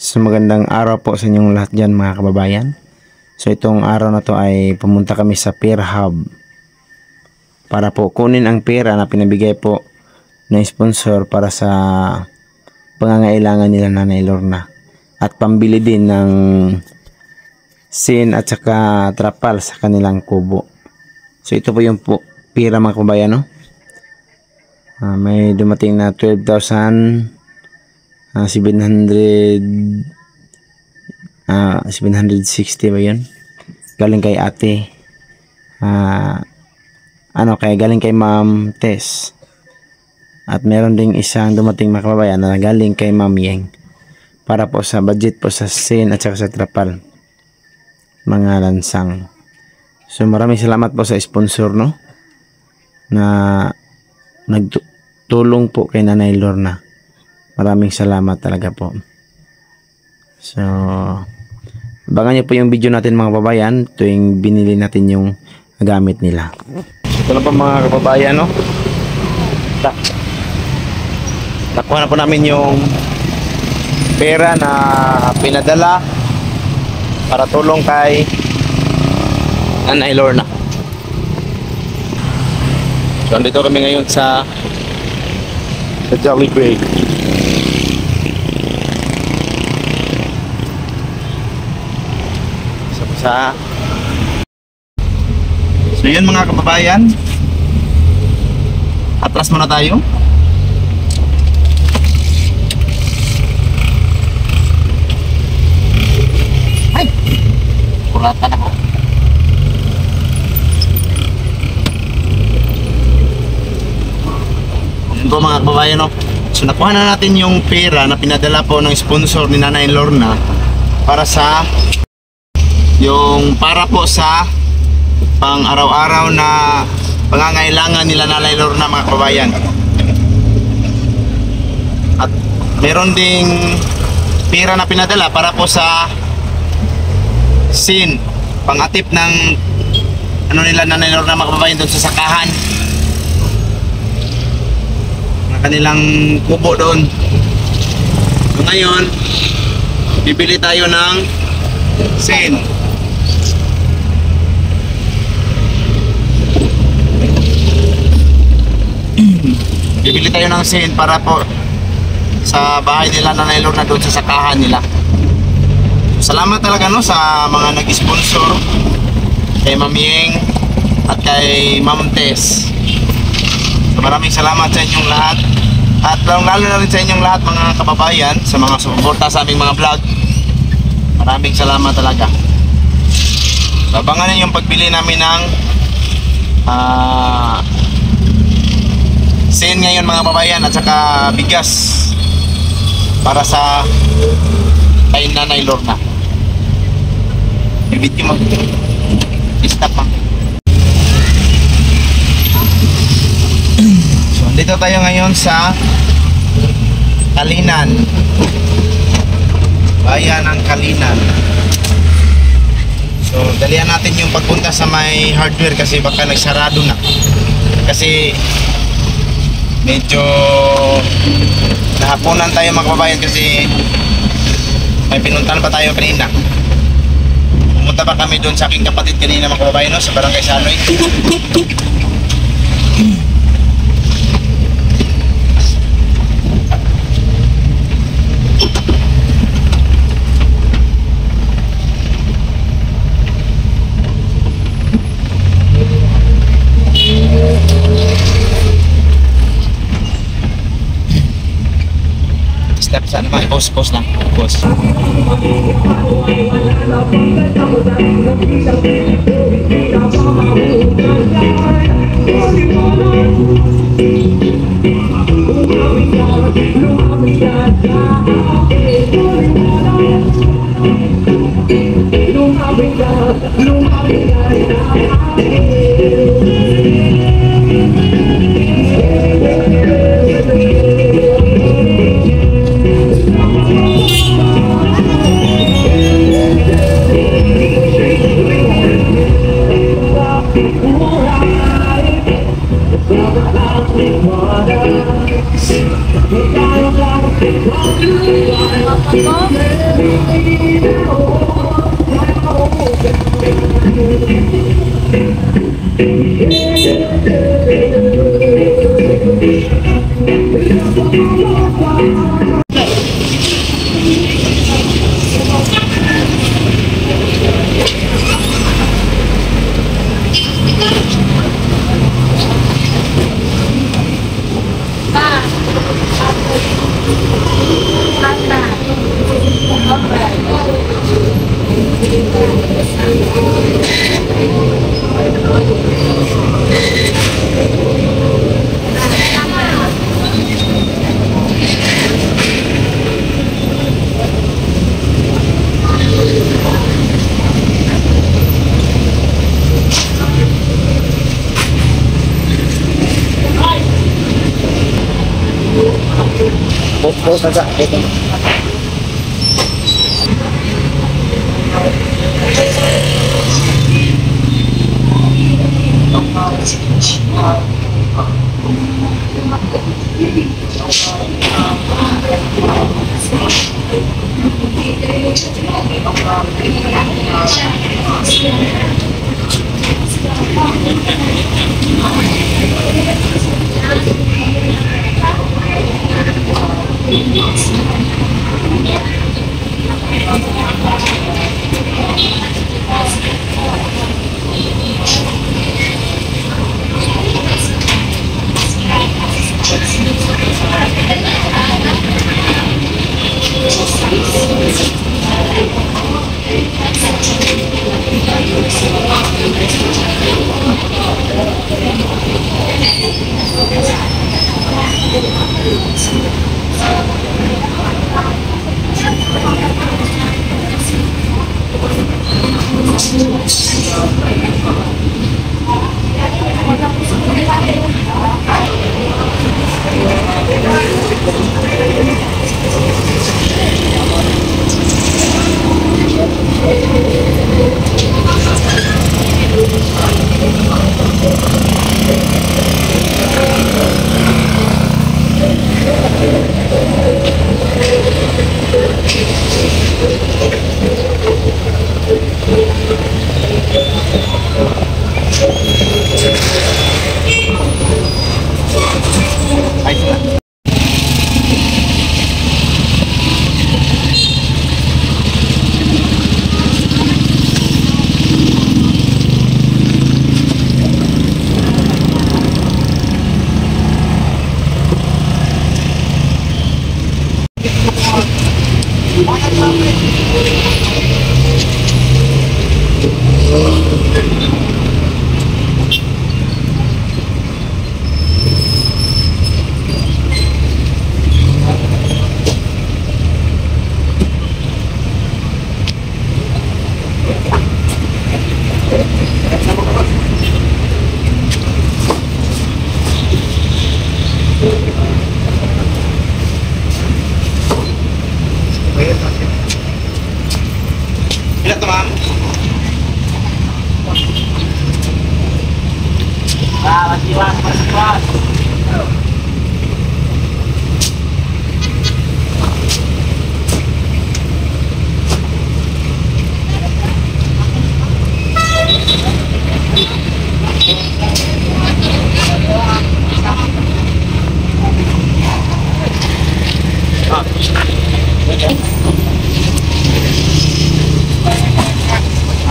So magandang araw po sa inyong lahat dyan mga kababayan. So itong araw na to ay pumunta kami sa Pear Hub para po kunin ang pera na pinabigay po ng sponsor para sa pangangailangan nila Nanay Lorna at pambili din ng sin at saka trapal sa kanilang kubo. So ito po yung pera mga kababayan, no? May dumating na 12,760 ba yun? Galing kay ate. Galing kay Ma'am Tess. At meron ding isang dumating mga kababayan na galing kay Ma'am Yeng. Para po sa budget po sa sin at saka sa trapal. Mga lansang. So maraming salamat po sa sponsor, no? Na nagtulong po kay Nanay Lorna. Maraming salamat talaga po. So, abangan nyo po yung video natin mga kababayan tuwing binili natin yung gamit nila. Ito na po mga kababayan, no? Nakuha na po namin yung pera na pinadala para tulong kay Nanay Lorna. So, andito kami ngayon sa Jollibee. So yun mga kababayan, atras muna tayo. Ay, kuratan ako. Yun po mga kababayan, no? So nakuha na natin yung pera na pinadala po ng sponsor ni Nanay Lorna para po sa pang araw-araw na pangangailangan nila Nanay Lorna mga kababayan. At meron ding pera na pinadala para po sa sin, pangatip ng nila Nanay Lorna mga kababayan doon sa sakahan na kanilang kubo doon. So ngayon bibili tayo ng sin. Bibili tayo ng sin para po sa bahay nila Nanay Lorna doon sa sakahan nila. Salamat talaga, no, sa mga nag-sponsor kay Ma'am Yeng at kay Ma'am Tess. So maraming salamat sa inyong lahat at lalo na rin sa inyong lahat mga kababayan sa mga suporta sa aming mga vlog. Maraming salamat talaga. So abangan niyo yung pagbili namin ng sin ngayon mga kababayan at saka bigas para sa kay Nanay Lorna. I-video mo. I-stop pa. So dito tayo ngayon sa Kalinan, bayan ng Kalinan. So dalihan natin yung pagpunta sa may hardware kasi baka nagsarado na kasi medyo nahapunan tayo mga kababayan kasi may pinuntahan pa tayo kanina. Pumunta pa kami doon sa aking kapatid kanina mga kababayan, no, sa Barangay Sanoy. Step sana naman, post lang, post. Ilan to, ma'am? Masiwan, masiwan.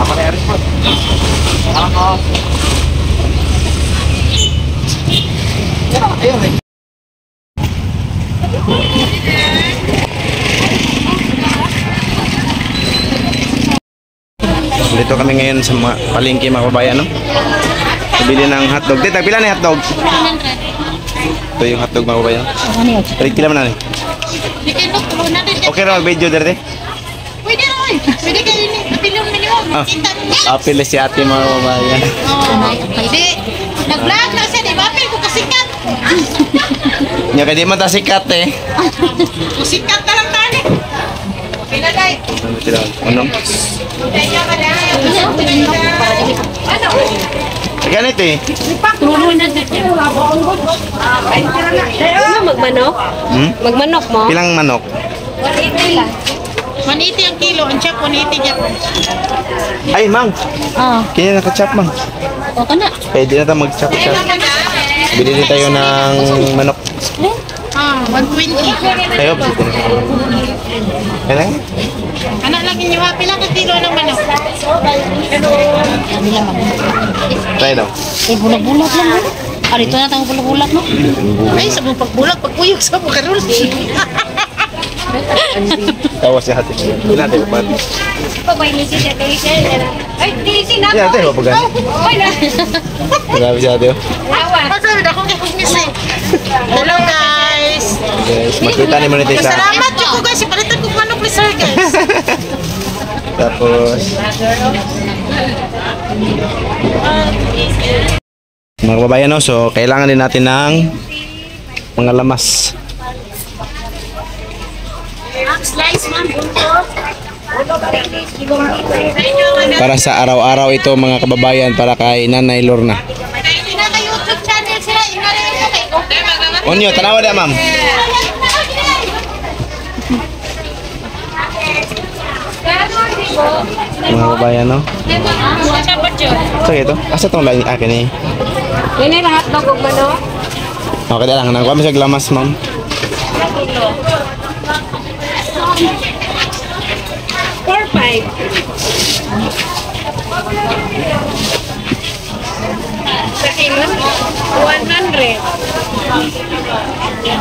Apa nih Aris, Bos? Halo. Ayo, nih. Dito kami ngayon sa palengke mga kabayan, no? Bili ng hotdog. Dito, pila na hotdog? 100. Ito yung hotdog mga kabayan. Palit kila man na. Okay ra mag-video dito. Pwede rin. Pwede ka rin. Apilong minimum. Apil si ate mga kabayan. Pwede. Nag-vlog na siya. Di ba? Apil ko kasikat. Nya kadi man ta sikat eh. Sikat na lang tani. Pinagay. Ano? Ano? Ganito eh. Magmanok? Magmanok mo? Pilang manok? 180 lang. 180 ang kilo. Ang chop, 180 niya po. Ay, mang. Kaya naka-chop, mang. O ka na. Pwede na tayo mag-chop-chop. Bili din tayo ng manok. 120. Tayo, bili din. Kaya lang? Anak lagi niyo, pila ka kilo ng manok? Tayo daw. Bulag-bulag lang. Dito na tayo bulag-bulag, no? Ay, sa mong pagbulag, pagkuyog sa mga karul. Tawas si hati. Ilan tayo, man? Ay, dilisi na Ilan tayo, pagani? Ay, na. Grabe si hati, oh. Masabi na akong kikugnis eh. Hello guys. Guys, makita ni mo nito sa... Salamat yung ko guys. Ipalitan ko manok ni sir guys. Tapos... Mga kababayan, no? So kailangan din natin ng mga lamas. Slice, ma'am. Para sa araw-araw ito mga kababayan, para kay Nanay Lorna. Naka-YouTube channel sila. Onyo, tanawa da ma'am. Mga kababayan, no? So ito, asa itong lagi akin eh? Yan ay lahat ng gugmano. Okay na lang, nangkuha mo siya glamas ma'am. Four, five. Sa kilo? 100.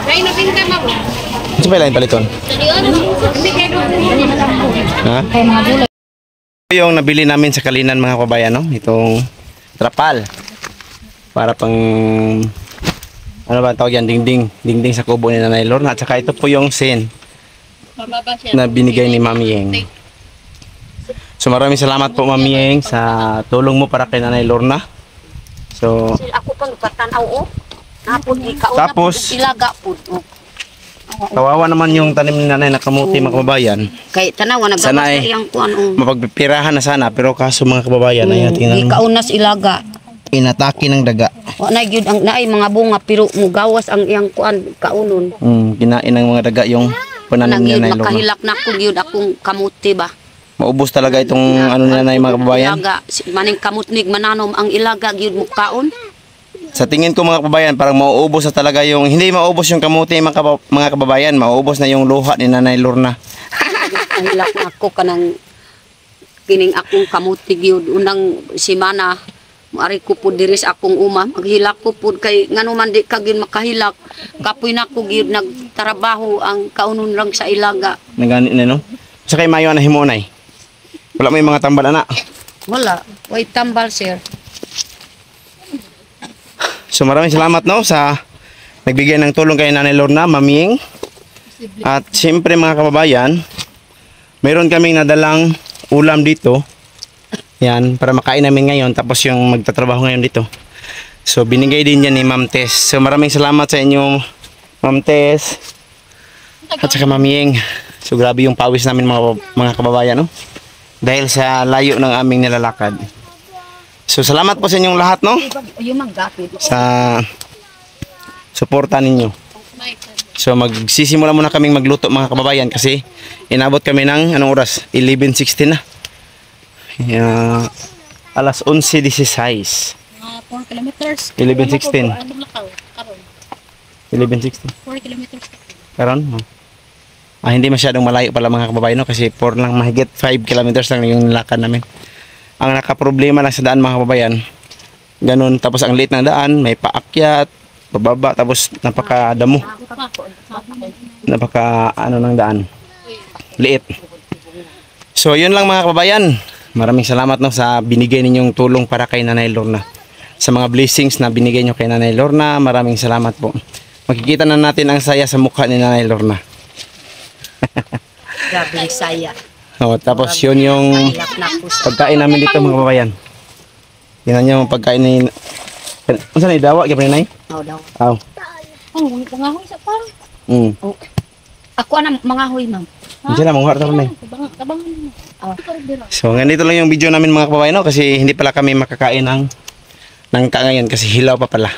Ay, napinta mo. Ano ba yung paliton? Hindi kayo Ha? Ito yung nabili namin sa Kalinan mga kababayan, no? Itong trapal. Para pang... Ano ba tawag yan? Dingding. Dingding sa kubo ni Nanay Lorna. At saka ito po yung sin na binigay ni Mami Yeng. So maraming salamat po Mami Yeng sa tulong mo para kay Nanay Lorna. So Ako pang patanaw, oh. Napod, ikaw Tapos- ilaga po. Oh. kawawa naman yung tanim ni Nanay na kamuti mga kababayan. Kay tanawa, nagawas Sanay. na iyang kuan, oh. Mapagpipirahan na sana pero kaso mga kababayan ay tingnan mo. Ikaw nas ilaga. Inatake ng daga. Wa na gyud ang naay mga bunga pero mugawas ang iyang kuan kaunon. Kinain ng mga daga yung pananim ni Nangyud Nanay Lorna. makahilak na ko gyud akong kamuti ba. Maubos talaga itong ano ni Nanay mga kababayan. Ilaga, maning kamutnig mananom ang ilaga gyud mo kaon. Sa tingin ko mga kababayan, parang mauubos na talaga yung, hindi mauubos yung kamuti mga kababayan, mauubos na yung luha ni Nanay Lorna. Hilak na ako kanang kining akong kamuti gyud unang simana. Ari ko pud diri sa akong uma, maghilak ko pud kay ngano man di ka gyud makahilak. Kapoy na ko gyud nagtrabaho ang kaunon lang sa ilaga. Nagani na no? Sa kay mayo na himonay. Wala mo yung mga tambal na. Wala, way tambal sir. So maraming salamat no sa nagbigay ng tulong kay Nanay Lorna, Maming. At siyempre mga kababayan, mayroon kaming nadalang ulam dito. Yan, para makain namin ngayon tapos yung magtatrabaho ngayon dito. So binigay din yan ni Ma'am Tess. So maraming salamat sa inyo Ma'am Tess. At saka Maming. So grabe yung pawis namin mga kababayan no. Dahil sa layo ng aming nilalakad. So salamat po sa inyong lahat no. Yung manggapit. Sa suporta ninyo. So magsisimula muna kaming magluto mga kababayan kasi inabot kami ng anong oras? 11:16 na. Alas 11:16. 4 kilometers. 11:16. 11:16. 4 kilometers. Karon? Hindi masyadong malayo pala mga kababayan no? Kasi 4 lang mahigit 5 kilometers lang yung lakad namin. Ang nakaproblema lang sa daan mga kababayan, ganun, tapos ang liit ng daan, may paakyat, pababa, tapos napakadamo. Napaka ano ng daan. Liit. So yun lang mga kababayan. Maraming salamat no sa binigay ninyong tulong para kay Nanay Lorna. Sa mga blessings na binigay nyo kay Nanay Lorna, maraming salamat po. Makikita na natin ang saya sa mukha ni Nanay Lorna. Grabe saya. Tapos yun yung Hilak na ko sa pagkain namin dito mga kababayan. Yan yung pagkain ni... Ano saan dawa? Kaya pa Nay? daw. Aw. Ang pangahoy sa parang. Ako ana mangahoy ma'am. Diyan na, mga harta ko Nay. Tabangan mo. So, ganito lang yung video namin mga kababayan no? Kasi hindi pala kami makakain ng ngayon kasi hilaw pa pala.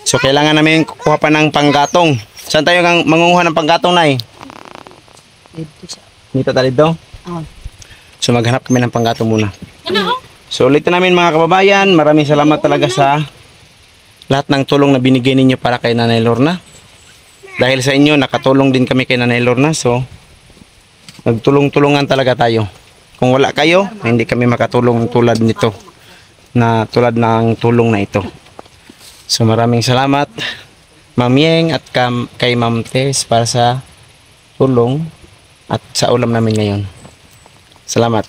So, kailangan namin kuha pa ng panggatong. Saan tayo mangunguha ng panggatong, Nay? Dito sa Nita tali daw. Oh. So maghanap kami ng panggatong muna. Ano? So ulitin namin mga kababayan, maraming salamat talaga sa lahat ng tulong na binigay ninyo para kay Nanay Lorna. Dahil sa inyo, nakatulong din kami kay Nanay Lorna. So, nagtulong-tulungan talaga tayo. Kung wala kayo, hindi kami makatulong tulad nito. Tulad ng tulong na ito. So, maraming salamat, Ma'am Yeng at kay Ma'am Tess para sa tulong at sa ulam namin ngayon. Salamat.